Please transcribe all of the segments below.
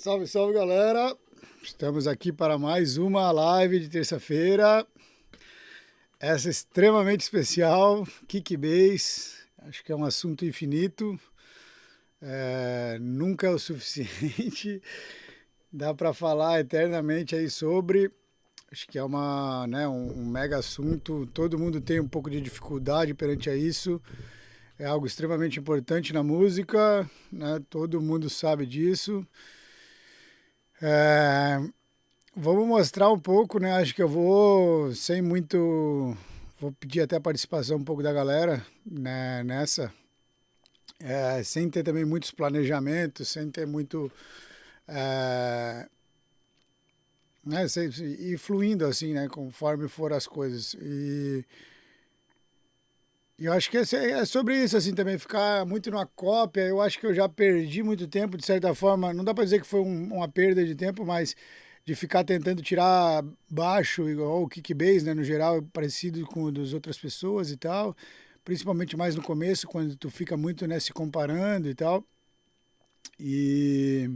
Salve, salve galera! Estamos aqui para mais uma live de terça-feira. Essa é extremamente especial, Kick Bass. Acho que é um assunto infinito. Nunca é o suficiente. Dá para falar eternamente aí sobre. Acho que é um mega assunto. Todo mundo tem um pouco de dificuldade perante a isso. É algo extremamente importante na música, né? Todo mundo sabe disso. É, Vamos mostrar um pouco, né? Acho que eu vou sem muito. Vou pedir até a participação um pouco da galera, né, nessa. Sem ter também muitos planejamentos, sem ter muito. É, né, ir fluindo assim, né? Conforme for as coisas. E eu acho que é sobre isso, assim, também, ficar muito numa cópia. Eu acho que eu já perdi muito tempo, de certa forma. Não dá para dizer que foi uma perda de tempo, mas de ficar tentando tirar baixo, igual o kick bass, né, no geral, parecido com o das outras pessoas e tal. Principalmente mais no começo, quando tu fica muito, né, se comparando e tal. E,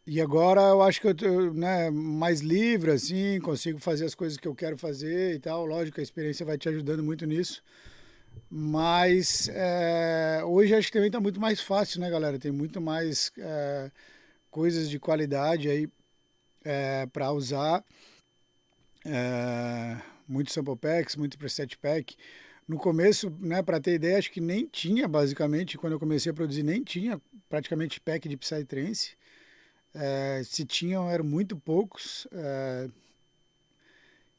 e agora eu acho que eu tô, né, mais livre, assim, consigo fazer as coisas que eu quero fazer e tal. Lógico, a experiência vai te ajudando muito nisso. Mas hoje acho que também está muito mais fácil, né, galera? Tem muito mais coisas de qualidade aí para usar. Muito sample packs, muito preset pack. No começo, né, para ter ideia, acho que nem tinha, basicamente, quando eu comecei a produzir, nem tinha praticamente pack de Psytrance. Se tinham, eram muito poucos.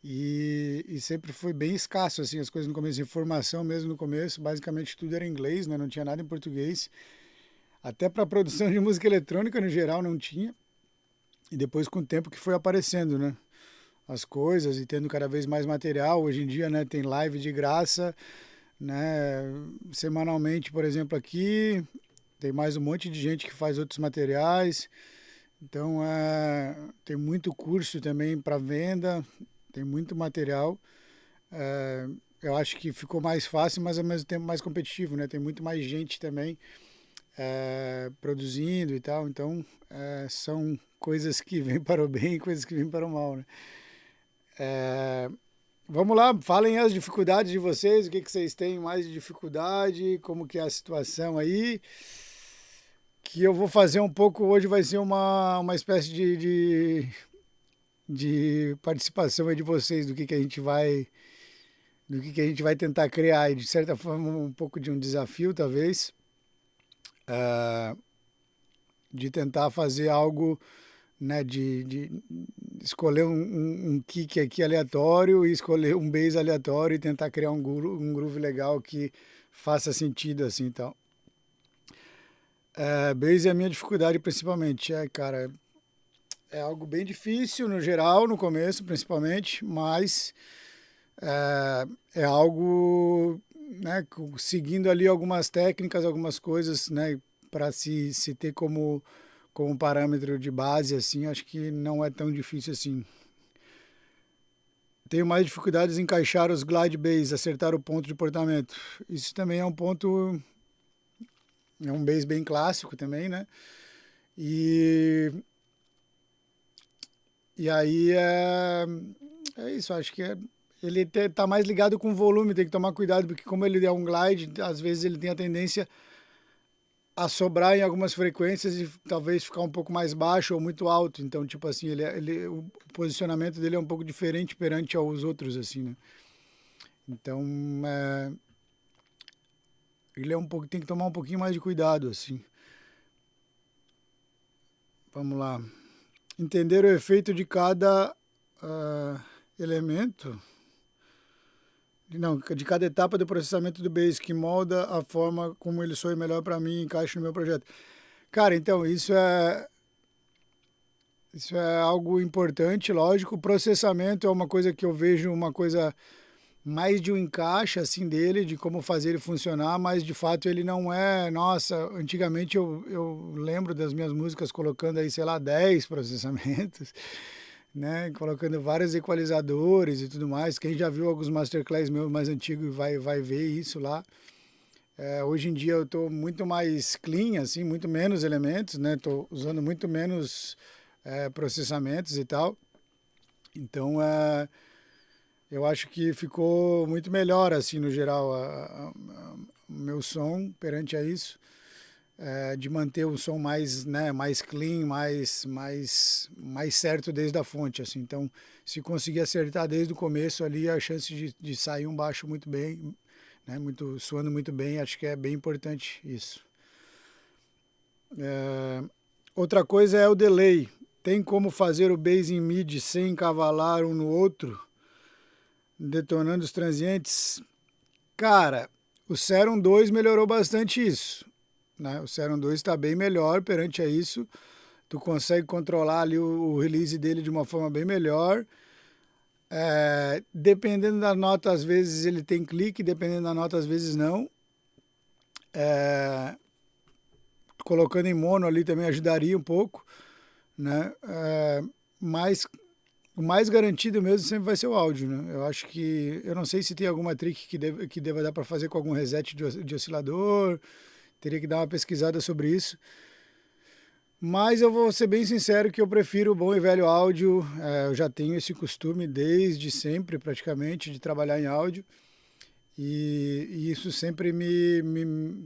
E sempre foi bem escasso, assim, as coisas no começo. Informação mesmo no começo, basicamente tudo era em inglês, né? Não tinha nada em português. Até para produção de música eletrônica, no geral, não tinha. E depois, com o tempo, que foi aparecendo, né? As coisas e tendo cada vez mais material. Hoje em dia, né, tem live de graça, né? Semanalmente, por exemplo, aqui, tem mais um monte de gente que faz outros materiais. Então, tem muito curso também para venda, tem muito material. É, eu acho que ficou mais fácil, mas ao mesmo tempo mais competitivo, né? Tem muito mais gente também produzindo e tal. Então, são coisas que vêm para o bem e coisas que vêm para o mal, né? É, Vamos lá, falem as dificuldades de vocês, o que que vocês têm mais de dificuldade, como que é a situação aí, que eu vou fazer um pouco, hoje vai ser uma espécie de participação aí de vocês, do que a gente vai tentar criar, e de certa forma um pouco de um desafio, talvez, de tentar fazer algo, né, de escolher um kick aqui aleatório e escolher um bass aleatório e tentar criar um groove legal que faça sentido assim, então. Bass é a minha dificuldade principalmente, cara, é algo bem difícil no geral, no começo principalmente, mas é algo, né, seguindo ali algumas técnicas, algumas coisas, né, para se ter como parâmetro de base, assim, acho que não é tão difícil assim. Tenho mais dificuldades em encaixar os glide bass, acertar o ponto de portamento. Isso também é um ponto, é um bass bem clássico também, né? E, e aí é isso, acho que ele tá mais ligado com o volume, tem que tomar cuidado, porque como ele é um glide, às vezes ele tem a tendência a sobrar em algumas frequências e talvez ficar um pouco mais baixo ou muito alto. Então, tipo assim, o posicionamento dele é um pouco diferente perante aos outros, assim, né? Então, ele tem que tomar um pouquinho mais de cuidado, assim. Vamos lá. Entender o efeito de cada elemento. Não, de cada etapa do processamento do Base, que molda a forma como ele soe melhor para mim e encaixa no meu projeto. Cara, então, isso é algo importante, lógico. O processamento é uma coisa que eu vejo uma coisa mais de um encaixe assim dele, de como fazer ele funcionar, mas de fato ele não é. Nossa, antigamente eu lembro das minhas músicas colocando aí, sei lá, 10 processamentos, né? Colocando vários equalizadores e tudo mais. Quem já viu alguns masterclass meus mais antigos vai ver isso lá. Hoje em dia eu estou muito mais clean, assim, muito menos elementos, né? Estou usando muito menos processamentos e tal. Então, eu acho que ficou muito melhor, assim, no geral, o meu som perante a isso, de manter o som mais, né, mais clean, mais certo desde a fonte, assim. Então, se conseguir acertar desde o começo ali, a chance de sair um baixo muito bem, né, suando muito bem, acho que é bem importante isso. Outra coisa é o delay. Tem como fazer o bass em mid sem encavalar um no outro, detonando os transientes? Cara, o Serum 2 melhorou bastante isso, né? O Serum 2 está bem melhor perante a isso. Tu consegue controlar ali o release dele de uma forma bem melhor. Dependendo da nota, às vezes ele tem clique, dependendo da nota, às vezes não. Colocando em mono ali também ajudaria um pouco, né? Mas o mais garantido mesmo sempre vai ser o áudio, né? Eu acho que... Eu não sei se tem alguma trick que deva dar para fazer com algum reset de oscilador. Teria que dar uma pesquisada sobre isso. Mas eu vou ser bem sincero que eu prefiro o bom e velho áudio. Eu já tenho esse costume desde sempre, praticamente, de trabalhar em áudio. E isso sempre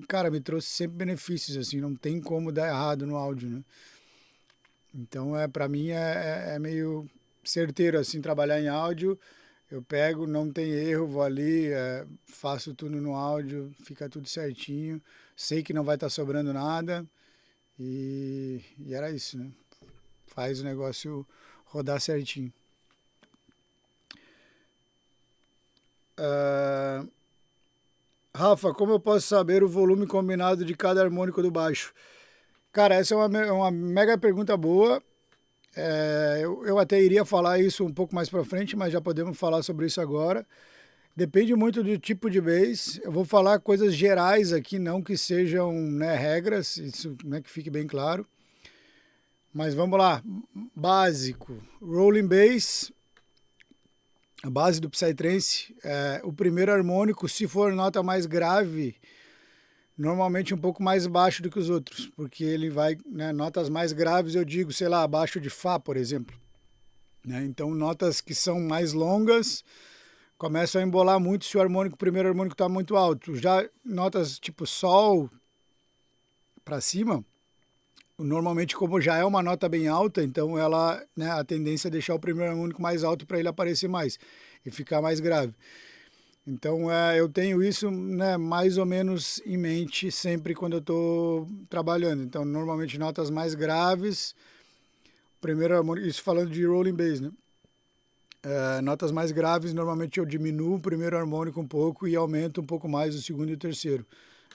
cara, me trouxe sempre benefícios, assim. Não tem como dar errado no áudio, né? Então, para mim, é meio certeiro, assim, trabalhar em áudio. Eu pego, não tem erro, vou ali, faço tudo no áudio, fica tudo certinho. Sei que não vai estar sobrando nada. E era isso, né? Faz o negócio rodar certinho. Rafa, como eu posso saber o volume combinado de cada harmônico do baixo? Cara, essa é uma mega pergunta boa. Eu até iria falar isso um pouco mais para frente, mas já podemos falar sobre isso agora. Depende muito do tipo de bass. Eu vou falar coisas gerais aqui, não que sejam, né, regras, isso, né, que fique bem claro. Mas vamos lá. Básico. Rolling bass, a base do Psytrance. O primeiro harmônico, se for nota mais grave, normalmente um pouco mais baixo do que os outros, porque ele vai, né, notas mais graves, eu digo, sei lá, abaixo de Fá, por exemplo. Né? Então, notas que são mais longas começam a embolar muito se o primeiro harmônico está muito alto. Já notas tipo Sol para cima, normalmente como já é uma nota bem alta, então ela, né, a tendência é deixar o primeiro harmônico mais alto para ele aparecer mais e ficar mais grave. Então eu tenho isso, né, mais ou menos em mente sempre quando eu estou trabalhando. Então normalmente notas mais graves, primeiro harmônico, isso falando de rolling bass, né? Notas mais graves, normalmente eu diminuo o primeiro harmônico um pouco e aumento um pouco mais o segundo e o terceiro.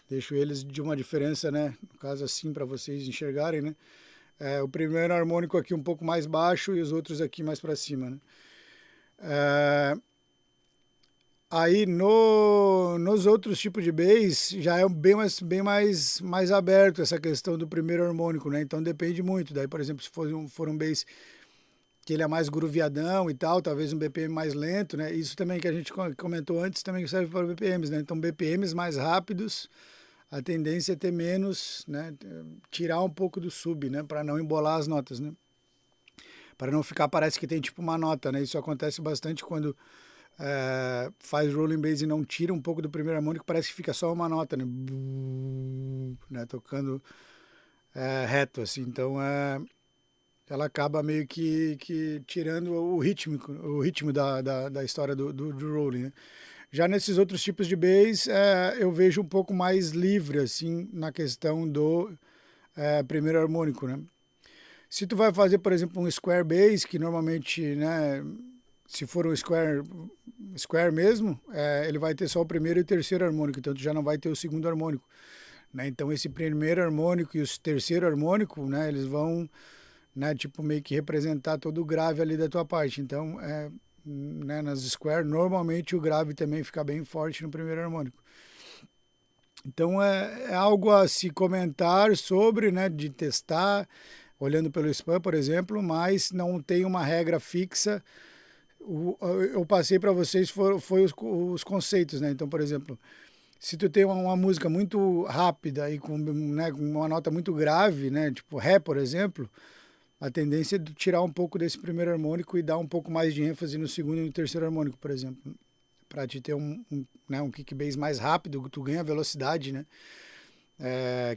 Deixo eles de uma diferença, né? No caso assim, para vocês enxergarem, né? O primeiro harmônico aqui um pouco mais baixo e os outros aqui mais para cima, né? Aí nos outros tipos de bass já é bem mais aberto essa questão do primeiro harmônico, né? Então depende muito. Daí, por exemplo, se for um bass que ele é mais grooveadão e tal, talvez um BPM mais lento, né? Isso também que a gente comentou antes também serve para BPMs, né? Então BPMs mais rápidos, a tendência é ter menos, né? Tirar um pouco do sub, né? Para não embolar as notas, né? Para não ficar, parece que tem tipo uma nota, né? Isso acontece bastante quando faz rolling bass e não tira um pouco do primeiro harmônico, parece que fica só uma nota, né? Né? Tocando reto, assim. Então, ela acaba meio que tirando o ritmo da história do rolling, né? Já nesses outros tipos de bass, eu vejo um pouco mais livre, assim, na questão do primeiro harmônico, né? Se tu vai fazer, por exemplo, um square bass, que normalmente, né, se for um square mesmo, ele vai ter só o primeiro e o terceiro harmônico, então tu já não vai ter o segundo harmônico, né? Então esse primeiro harmônico e o terceiro harmônico, né, eles vão, né, tipo meio que representar todo o grave ali da tua parte. Então, né, nas square, normalmente o grave também fica bem forte no primeiro harmônico. Então é algo a se comentar sobre, né, de testar, olhando pelo spam, por exemplo, mas não tem uma regra fixa. Eu passei para vocês foi os conceitos, né? Então, por exemplo, se tu tem uma música muito rápida e com, né, com uma nota muito grave, né, tipo Ré, por exemplo, a tendência é de tirar um pouco desse primeiro harmônico e dar um pouco mais de ênfase no segundo e no terceiro harmônico, por exemplo, para te ter né, um kick bass mais rápido, tu ganha velocidade, né?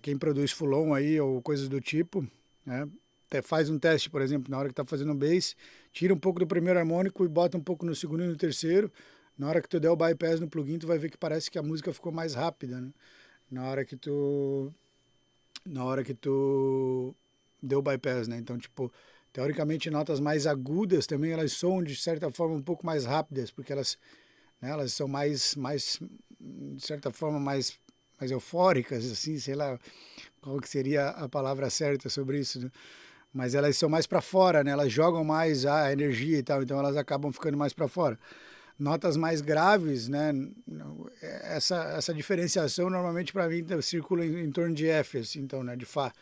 Quem produz full-on aí ou coisas do tipo, né? Até faz um teste, por exemplo, na hora que tá fazendo um bass, tira um pouco do primeiro harmônico e bota um pouco no segundo e no terceiro. Na hora que tu der o bypass no plugin, tu vai ver que parece que a música ficou mais rápida, né? Na hora que tu na hora que tu deu o bypass, né? Então, tipo, teoricamente notas mais agudas também elas soam de certa forma um pouco mais rápidas, porque elas, né, elas são mais de certa forma mais eufóricas, assim, sei lá qual que seria a palavra certa sobre isso, né? Mas elas são mais para fora, né? Elas jogam mais a energia e tal, então elas acabam ficando mais para fora. Notas mais graves, né? Essa diferenciação normalmente para mim circula em torno de F, assim, então, né? De Fá.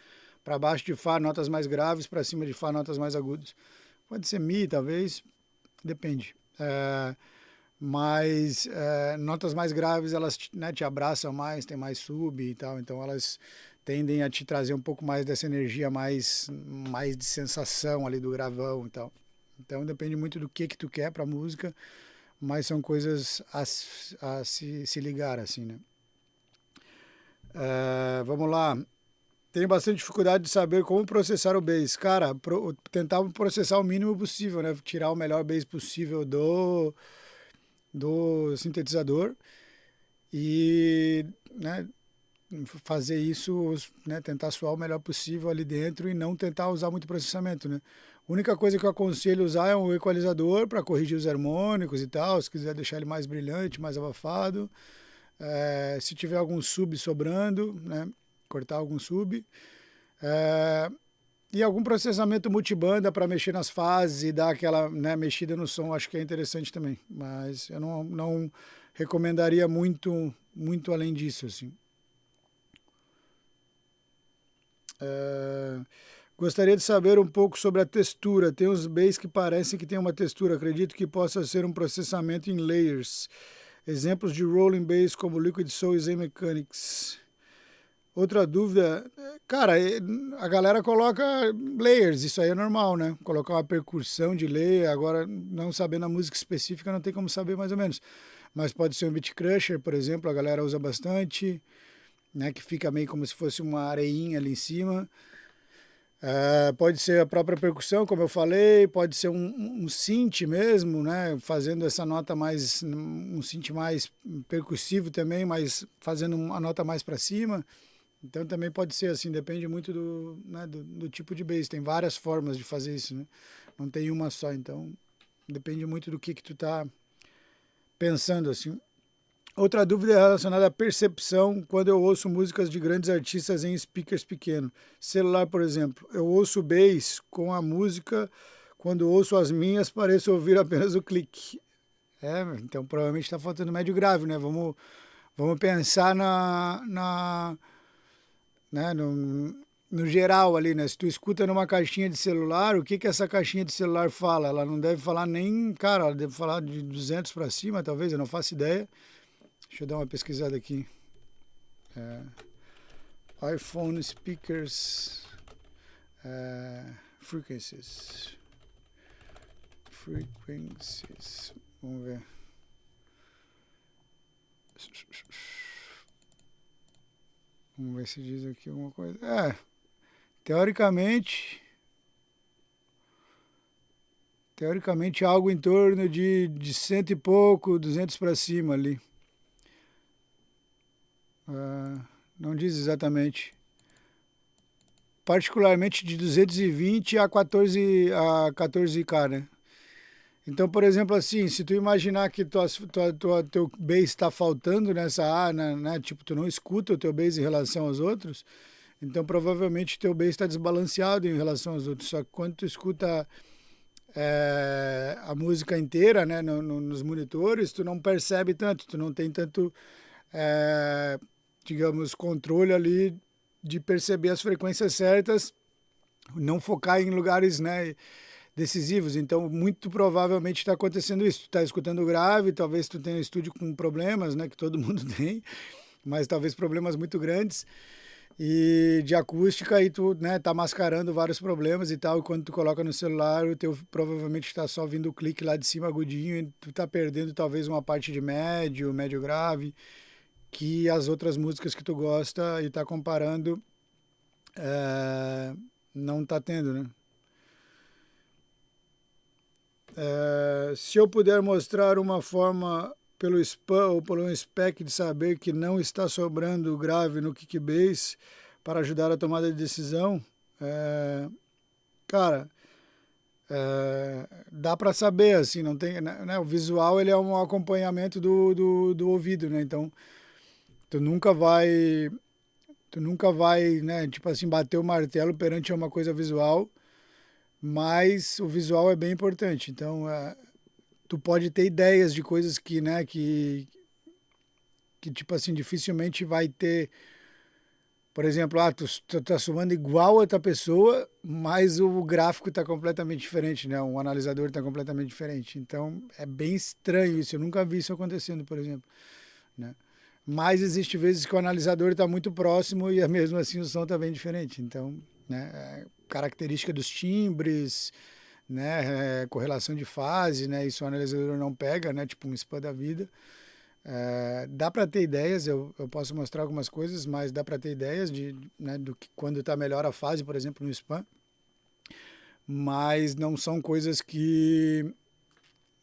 Para baixo de Fá, notas mais graves, para cima de Fá, notas mais agudas. Pode ser Mi, talvez, depende. Mas notas mais graves, elas, né, te abraçam mais, tem mais sub e tal, então elas tendem a te trazer um pouco mais dessa energia mais de sensação ali do gravão e tal. Então depende muito do que tu quer para a música, mas são coisas a se ligar, assim, né? Vamos lá. Tenho bastante dificuldade de saber como processar o bass. Cara, tentar processar o mínimo possível, né? Tirar o melhor bass possível do sintetizador e, né, fazer isso, né, tentar soar o melhor possível ali dentro e não tentar usar muito processamento, né? A única coisa que eu aconselho usar é um equalizador para corrigir os harmônicos e tal, se quiser deixar ele mais brilhante, mais abafado. Se tiver algum sub sobrando, né, cortar algum sub. E algum processamento multibanda para mexer nas fases e dar aquela, né, mexida no som, acho que é interessante também. Mas eu não recomendaria muito além disso, assim. Gostaria de saber um pouco sobre a textura. Tem uns bass que parecem que tem uma textura. Acredito que possa ser um processamento em layers. Exemplos de rolling bass como Liquid Soul e Zen Mechanics. Outra dúvida, cara, a galera coloca layers, isso aí é normal, né? Colocar uma percussão de layer, agora não sabendo a música específica não tem como saber mais ou menos. Mas pode ser um beat crusher, por exemplo, a galera usa bastante, né? Que fica meio como se fosse uma areinha ali em cima. Pode ser a própria percussão, como eu falei, pode ser um synth mesmo, né? Fazendo essa nota mais, um synth mais percussivo também, mas fazendo uma nota mais para cima. Então também pode ser assim, depende muito né, do tipo de bass. Tem várias formas de fazer isso, né? Não tem uma só, então depende muito do que tu tá pensando, assim. Outra dúvida é relacionada à percepção quando eu ouço músicas de grandes artistas em speakers pequenos. Celular, por exemplo. Eu ouço bass com a música, quando ouço as minhas, pareço ouvir apenas o clique. Então provavelmente está faltando médio grave, né? Vamos pensar né, no geral ali, né? Se tu escuta numa caixinha de celular, o que essa caixinha de celular fala? Ela não deve falar nem, cara, ela deve falar de 200 para cima, talvez, eu não faço ideia. Deixa eu dar uma pesquisada aqui. iPhone speakers frequencies. Vamos ver. Vamos ver se diz aqui alguma coisa. Teoricamente algo em torno de cento e pouco, 200 para cima ali. Não diz exatamente. Particularmente de 220 a 14K, né? Então, por exemplo, assim, se tu imaginar que teu bass está faltando nessa A, né? Tipo, tu não escuta o teu bass em relação aos outros, então provavelmente teu bass está desbalanceado em relação aos outros. Só que quando tu escuta a música inteira, né, nos monitores, tu não percebe tanto, tu não tem tanto, digamos, controle ali de perceber as frequências certas, não focar em lugares, né, decisivos. Então, muito provavelmente está acontecendo isso. Tu está escutando grave, talvez tu tenha um estúdio com problemas, né, que todo mundo tem, mas talvez problemas muito grandes e de acústica e tu, né, tá mascarando vários problemas e tal, e quando tu coloca no celular, o teu provavelmente está só vindo o clique lá de cima agudinho e tu tá perdendo talvez uma parte de médio, médio grave, que as outras músicas que tu gosta e tá comparando é, não tá tendo, né? Se eu puder mostrar uma forma pelo spam ou pelo um spec de saber que não está sobrando grave no Kickbase para ajudar a tomada de decisão, cara, dá para saber, assim, não tem, né? O visual ele é um acompanhamento do ouvido, né? Então, tu nunca vai, tu nunca vai, né, tipo assim, bater o martelo perante uma coisa visual, mas o visual é bem importante. Então, tu pode ter ideias de coisas que, né, que tipo assim, dificilmente vai ter, por exemplo, tu tá soando igual a outra pessoa, mas o gráfico está completamente diferente, né? O analisador está completamente diferente. Então, é bem estranho isso. Eu nunca vi isso acontecendo, por exemplo, né? Mas existe vezes que o analisador está muito próximo e mesmo assim o som está bem diferente. Então, né, característica dos timbres, né, correlação de fase, né, isso o analisador não pega, né, tipo um spam da vida. Dá para ter ideias, eu posso mostrar algumas coisas, mas dá para ter ideias de, né, do que quando está melhor a fase, por exemplo, no spam, mas não são coisas que,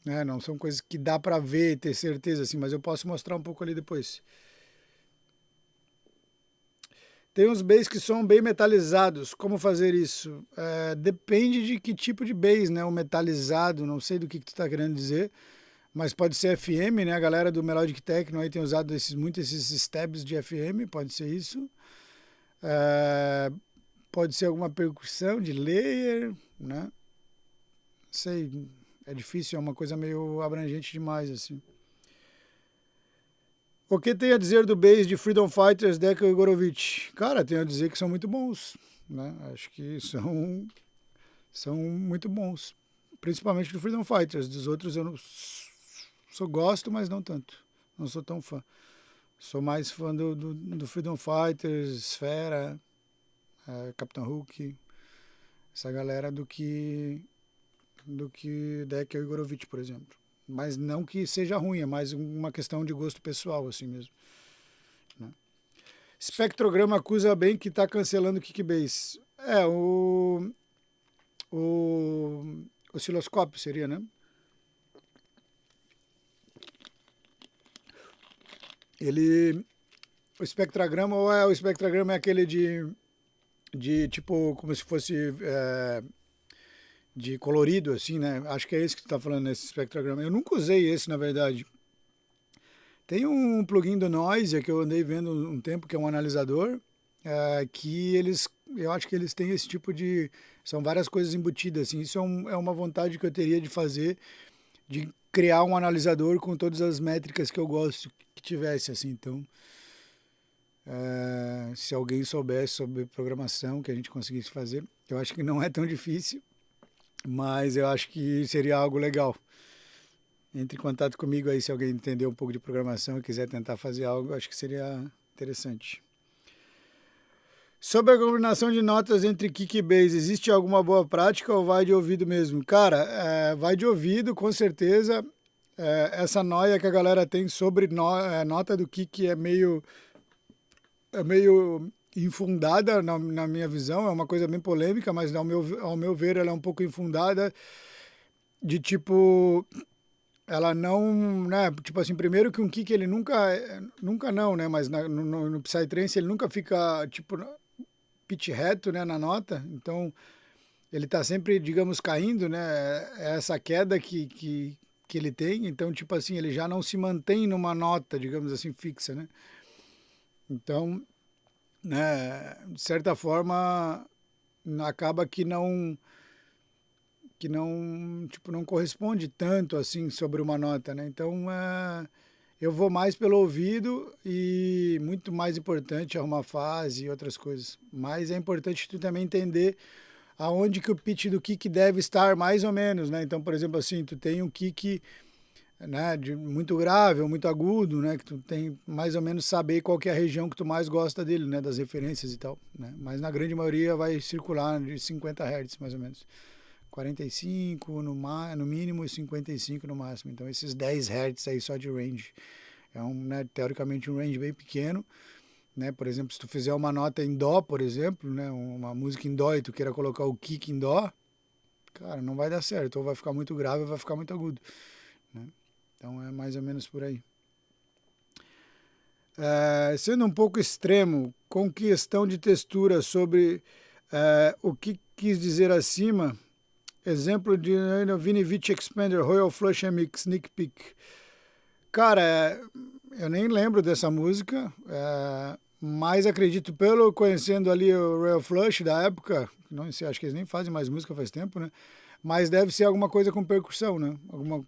né, não são coisas que dá para ver e ter certeza, assim, mas eu posso mostrar um pouco ali depois. Tem uns bass que são bem metalizados. Como fazer isso? Depende de que tipo de bass, né? O metalizado, não sei do que tu tá querendo dizer, mas pode ser FM, né? A galera do Melodic Techno aí tem usado muito esses stabs de FM, pode ser isso. É, pode ser alguma percussão de layer, né? Não sei, é difícil, é uma coisa meio abrangente demais, assim. O que tem a dizer do bass de Freedom Fighters, Deca e Gorovitch? Cara, tenho a dizer que são muito bons, né? Acho que são muito bons. Principalmente do Freedom Fighters. Dos outros eu não só gosto, mas não tanto. Não sou tão fã. Sou mais fã do Freedom Fighters, Esfera, Capitão Hook, essa galera do que Deca e Gorovitch, por exemplo. Mas não que seja ruim, é mais uma questão de gosto pessoal, assim mesmo, né? Espectrograma acusa bem que está cancelando o Kickbase. O osciloscópio seria, né? O espectrograma, ou o espectrograma é aquele de tipo, como se fosse de colorido, assim, né? Acho que é esse que tu tá falando nesse espectrograma. Eu nunca usei esse, na verdade. Tem um plugin do Noise que eu andei vendo um tempo, que é um analisador, que eu acho que eles têm esse tipo de, são várias coisas embutidas, assim. Isso é uma vontade que eu teria de fazer, de criar um analisador com todas as métricas que eu gosto que tivesse, assim. Então, se alguém soubesse sobre programação que a gente conseguisse fazer, eu acho que não é tão difícil, mas eu acho que seria algo legal. Entre em contato comigo aí se alguém entender um pouco de programação e quiser tentar fazer algo, eu acho que seria interessante. Sobre a combinação de notas entre kick e bass, existe alguma boa prática ou vai de ouvido mesmo? Cara, vai de ouvido, com certeza. Essa noia que a galera tem sobre nota do kick é meio infundada na minha visão, é uma coisa bem polêmica, mas ao meu ver ela é um pouco infundada, de tipo, ela não, né, tipo assim, primeiro que um kick ele nunca não, né, mas no Psytrance ele nunca fica, tipo, pitch reto, né, na nota, então ele tá sempre, digamos, caindo, né, é essa queda que ele tem, então, tipo assim, ele já não se mantém numa nota, digamos assim, fixa, né, então, né, de certa forma, acaba que não, tipo, não corresponde tanto assim sobre uma nota, né? Então, eu vou mais pelo ouvido e muito mais importante é uma fase e outras coisas. Mas é importante tu também entender aonde que o pitch do kick deve estar mais ou menos, né? Então, por exemplo, assim, tu tem um kick né, de muito grave ou muito agudo, né, que tu tem mais ou menos saber qual que é a região que tu mais gosta dele, né, das referências e tal, né? Mas na grande maioria vai circular de 50 Hz mais ou menos. 45 no mínimo e 55 no máximo. Então esses 10 Hz aí só de range é um, né, teoricamente um range bem pequeno, né? Por exemplo, se tu fizer uma nota em dó, por exemplo, né, uma música em dó e tu queira colocar o kick em dó, cara, não vai dar certo, ou vai ficar muito grave ou vai ficar muito agudo, né? Então é mais ou menos por aí. Sendo um pouco extremo, com questão de textura sobre o que quis dizer acima, exemplo de Vinovich Expander, Royal Flush MX Sneak Peek. Cara, eu nem lembro dessa música, mas acredito, pelo conhecendo ali o Royal Flush da época, não sei, acho que eles nem fazem mais música faz tempo, né? Mas deve ser alguma coisa com percussão, né?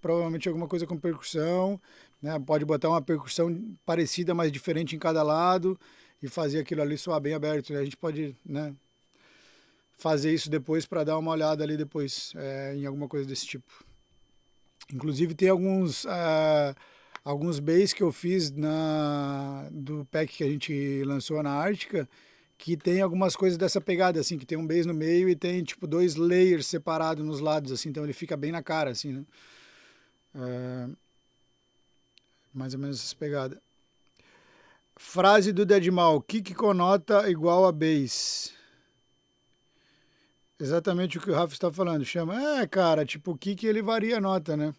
Provavelmente alguma coisa com percussão, né? Pode botar uma percussão parecida, mas diferente em cada lado e fazer aquilo ali soar bem aberto, né? A gente pode, né, fazer isso depois para dar uma olhada ali depois em alguma coisa desse tipo. Inclusive tem alguns bass que eu fiz do pack que a gente lançou na Ártica, que tem algumas coisas dessa pegada, assim, que tem um bass no meio e tem, tipo, dois layers separados nos lados, assim, então ele fica bem na cara, assim, né? É, mais ou menos essa pegada. Frase do Deadmal, kick com nota igual a bass. Exatamente o que o Rafa está falando, chama, cara, tipo, o kick ele varia a nota, né?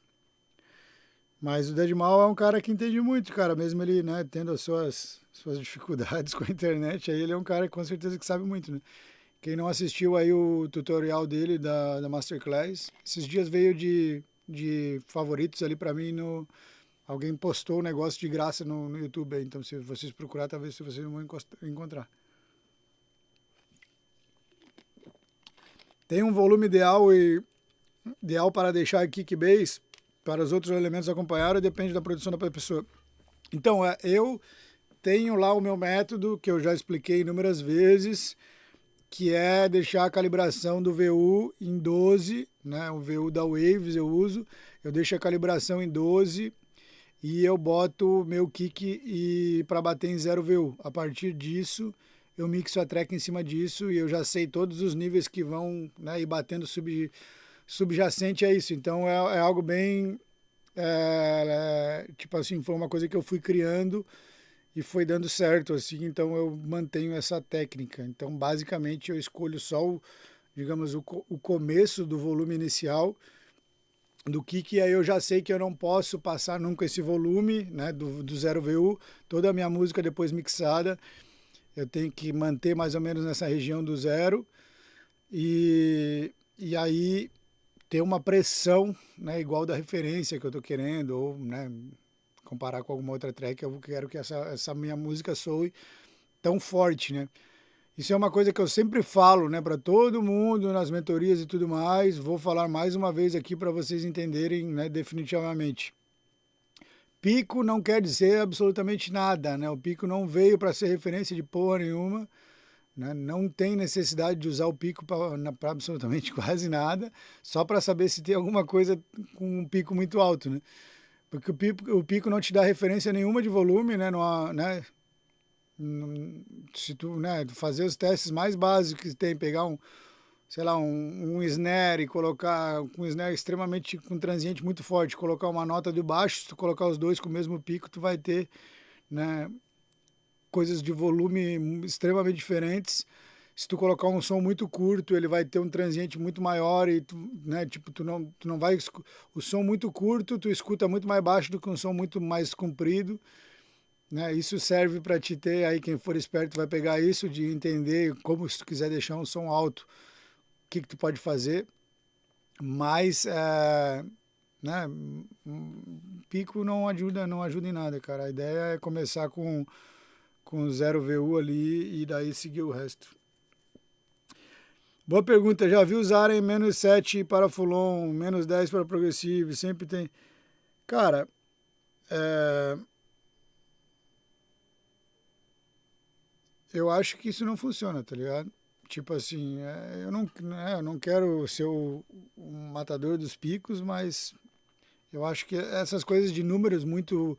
Mas o Deadmal é um cara que entende muito, cara, mesmo ele, né, tendo as suas dificuldades com a internet, aí ele é um cara com certeza que sabe muito, né? Quem não assistiu aí o tutorial dele da Masterclass, esses dias veio de favoritos ali pra mim no... Alguém postou um negócio de graça no YouTube aí, então se vocês procurar, talvez vocês vão encontrar. Tem um volume ideal para deixar kick bass para os outros elementos acompanhar ou depende da produção da pessoa. Então, eu tenho lá o meu método que eu já expliquei inúmeras vezes, que é deixar a calibração do VU em 12, né? O VU da Waves eu uso, eu deixo a calibração em 12 e eu boto meu kick para bater em 0 VU. A partir disso, eu mixo a track em cima disso e eu já sei todos os níveis que vão, né, ir batendo subjacente a isso. Então é algo bem, tipo assim, foi uma coisa que eu fui criando e foi dando certo, assim, então eu mantenho essa técnica. Então, basicamente, eu escolho só digamos, o começo do volume inicial do kick, e aí eu já sei que eu não posso passar nunca esse volume, né, do 0 VU, toda a minha música depois mixada, eu tenho que manter mais ou menos nessa região do zero, e aí ter uma pressão, né, igual da referência que eu tô querendo, ou, né, comparar com alguma outra track, eu quero que essa minha música soe tão forte, né? Isso é uma coisa que eu sempre falo, né, para todo mundo nas mentorias e tudo mais. Vou falar mais uma vez aqui para vocês entenderem, né, definitivamente. Pico não quer dizer absolutamente nada, né? O pico não veio para ser referência de porra nenhuma, né? Não tem necessidade de usar o pico para absolutamente quase nada, só para saber se tem alguma coisa com um pico muito alto, né? Porque o pico não te dá referência nenhuma de volume, né? Não há, né? Se tu, né, fazer os testes mais básicos que tem, pegar sei lá, um snare e colocar um snare extremamente com transiente muito forte, colocar uma nota de baixo, se tu colocar os dois com o mesmo pico, tu vai ter, né, coisas de volume extremamente diferentes. Se tu colocar um som muito curto, ele vai ter um transiente muito maior e tu, né, tipo, tu não vai o som muito curto, tu escuta muito mais baixo do que um som muito mais comprido, né? Isso serve para te ter aí, quem for esperto vai pegar isso de entender como, se tu quiser deixar um som alto, o que tu pode fazer, mas né, pico não ajuda em nada, cara. A ideia é começar com 0 VU ali e daí seguir o resto. Boa pergunta, já vi usarem -7 para Fulon, -10 para progressivo, sempre tem. Cara, eu acho que isso não funciona, tá ligado? Tipo assim, eu não quero ser o matador dos picos, mas Eu acho que essas coisas de números muito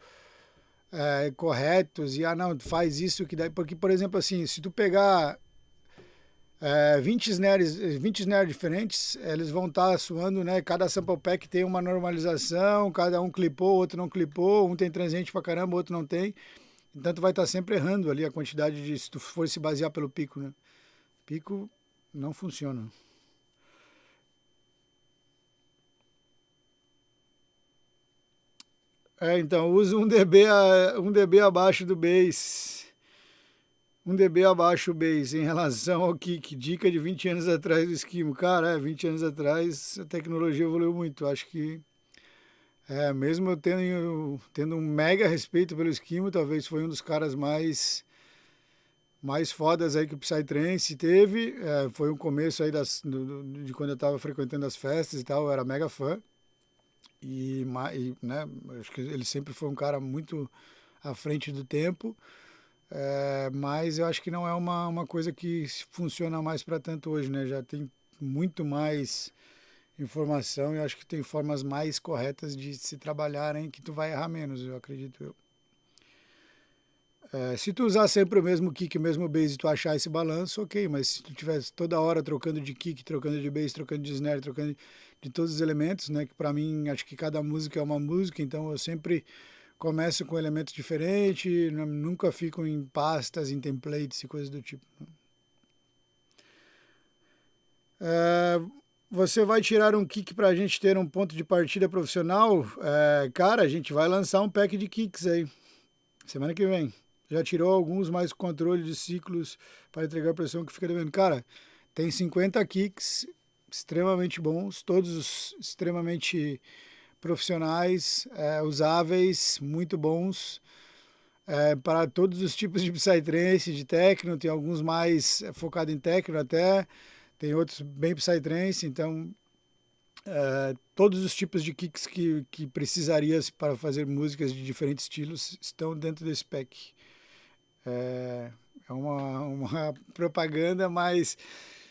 corretos e, não, faz isso que daí. Porque, por exemplo, assim, se tu pegar 20 snares diferentes, eles vão estar suando, né? Cada sample pack tem uma normalização, cada um clipou, outro não clipou, um tem transient pra caramba, outro não tem. Então tu vai estar sempre errando ali a quantidade de, se tu for se basear pelo pico, né? Pico não funciona. Então, usa um dB abaixo do bass. Um dB abaixo o bass em relação ao kick. Dica de 20 anos atrás do Esquimo. Cara, 20 anos atrás a tecnologia evoluiu muito. Acho que, mesmo eu tendo um mega respeito pelo Esquimo, talvez foi um dos caras mais fodas aí que o Psytrance teve. Foi um começo aí de quando eu estava frequentando as festas e tal, eu era mega fã. Né, acho que ele sempre foi um cara muito à frente do tempo, mas eu acho que não é uma coisa que funciona mais para tanto hoje, né? Já tem muito mais informação e acho que tem formas mais corretas de se trabalharem que tu vai errar menos, eu acredito eu. Se tu usar sempre o mesmo kick, o mesmo bass e tu achar esse balanço, ok, mas se tu tivesse toda hora trocando de kick, trocando de bass, trocando de snare, trocando de todos os elementos, né, que para mim acho que cada música é uma música, então eu sempre começo com elementos diferentes, nunca fico em pastas, em templates e coisas do tipo. Você vai tirar um kick para a gente ter um ponto de partida profissional? Cara, a gente vai lançar um pack de kicks aí, semana que vem. Já tirou alguns mais controle de ciclos para entregar a pressão que fica devendo. Cara, tem 50 kicks extremamente bons, todos extremamente profissionais, usáveis, muito bons, para todos os tipos de psytrance, de techno. Tem alguns mais focados em techno até, tem outros bem psytrance, então todos os tipos de kicks que precisaria para fazer músicas de diferentes estilos estão dentro desse pack. É uma propaganda, mas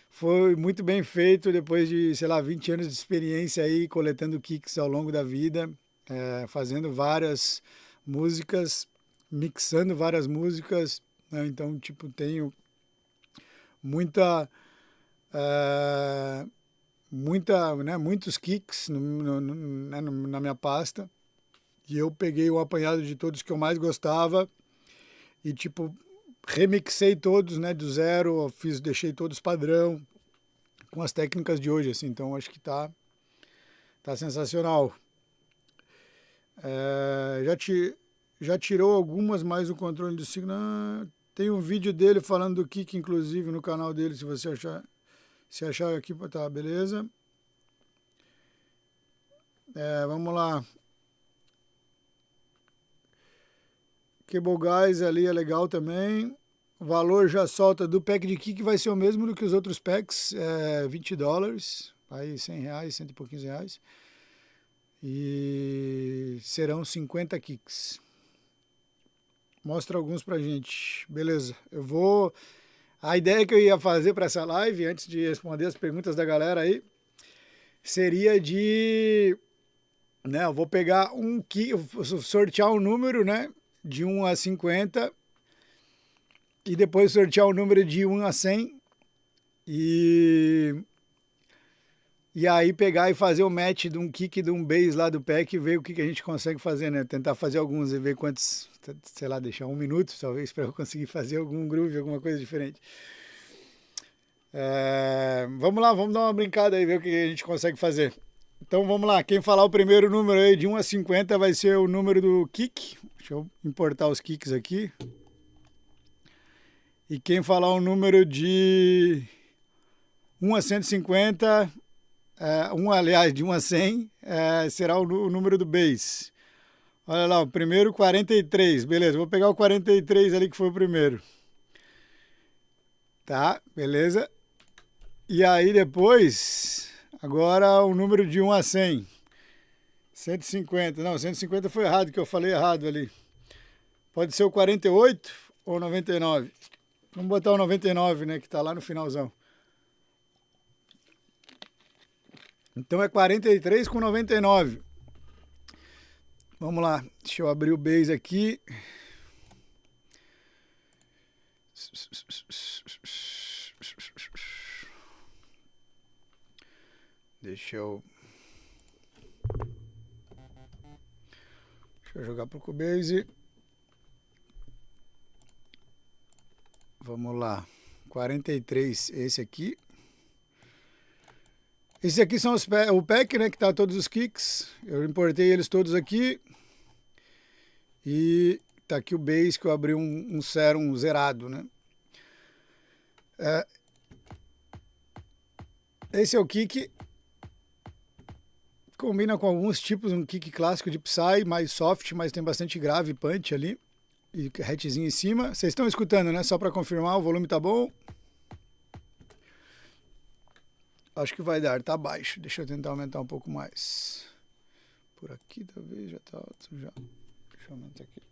foi muito bem feito depois de, sei lá, 20 anos de experiência aí, coletando kicks ao longo da vida, fazendo várias músicas, mixando várias músicas, né? Então, tipo, tenho muita, né, muitos kicks na minha pasta, e eu peguei o apanhado de todos que eu mais gostava e, tipo, remixei todos, né, do zero, deixei todos padrão com as técnicas de hoje, assim. Então acho que tá sensacional. Já tirou algumas, mais o controle do signo. Tem um vídeo dele falando do kick, inclusive, no canal dele, se você achar aqui, tá, beleza. Vamos lá. Cable Guys ali é legal também. O valor já solta do pack de kick, vai ser o mesmo do que os outros packs, $20, aí R$100, cento e pouquinhos reais. E serão 50 kicks. Mostra alguns pra gente. Beleza, a ideia que eu ia fazer para essa live, antes de responder as perguntas da galera aí, seria né, eu vou pegar sortear um número, né, de 1 a 50, e depois sortear o número de 1 a 100 e aí pegar e fazer o match de um kick e de um bass lá do pack e ver o que a gente consegue fazer, né? Tentar fazer alguns e ver quantos, sei lá, deixar 1 minuto talvez para eu conseguir fazer algum groove, alguma coisa diferente. Vamos lá, vamos dar uma brincada aí, ver o que a gente consegue fazer. Então vamos lá, quem falar o primeiro número aí de 1 a 50 vai ser o número do kick. Deixa eu importar os kicks aqui. E quem falar o número de 1 a 150, de 1 a 100, será o número do bass. Olha lá, o primeiro 43, beleza, vou pegar o 43 ali que foi o primeiro. Tá, beleza. E aí depois, agora o número de 1 a 100. 150, não, 150 foi errado, que eu falei errado ali. Pode ser o 48 ou 99. Vamos botar o 99, né, que tá lá no finalzão. Então é 43 com 99. Vamos lá, deixa eu abrir o Base aqui. Deixa eu jogar pro Cubase. Vamos lá. 43, esse aqui. Esses aqui são o pack, né, que tá todos os kicks. Eu importei eles todos aqui. E tá aqui o Base, que eu abri um Serum zerado, né. Esse é o kick. Combina com alguns tipos, um kick clássico de Psy, mais soft, mas tem bastante grave, punch ali. E hatzinho em cima. Vocês estão escutando, né? Só para confirmar, o volume tá bom. Acho que vai dar, tá baixo. Deixa eu tentar aumentar um pouco mais. Por aqui talvez já tá alto já. Deixa eu aumentar aqui.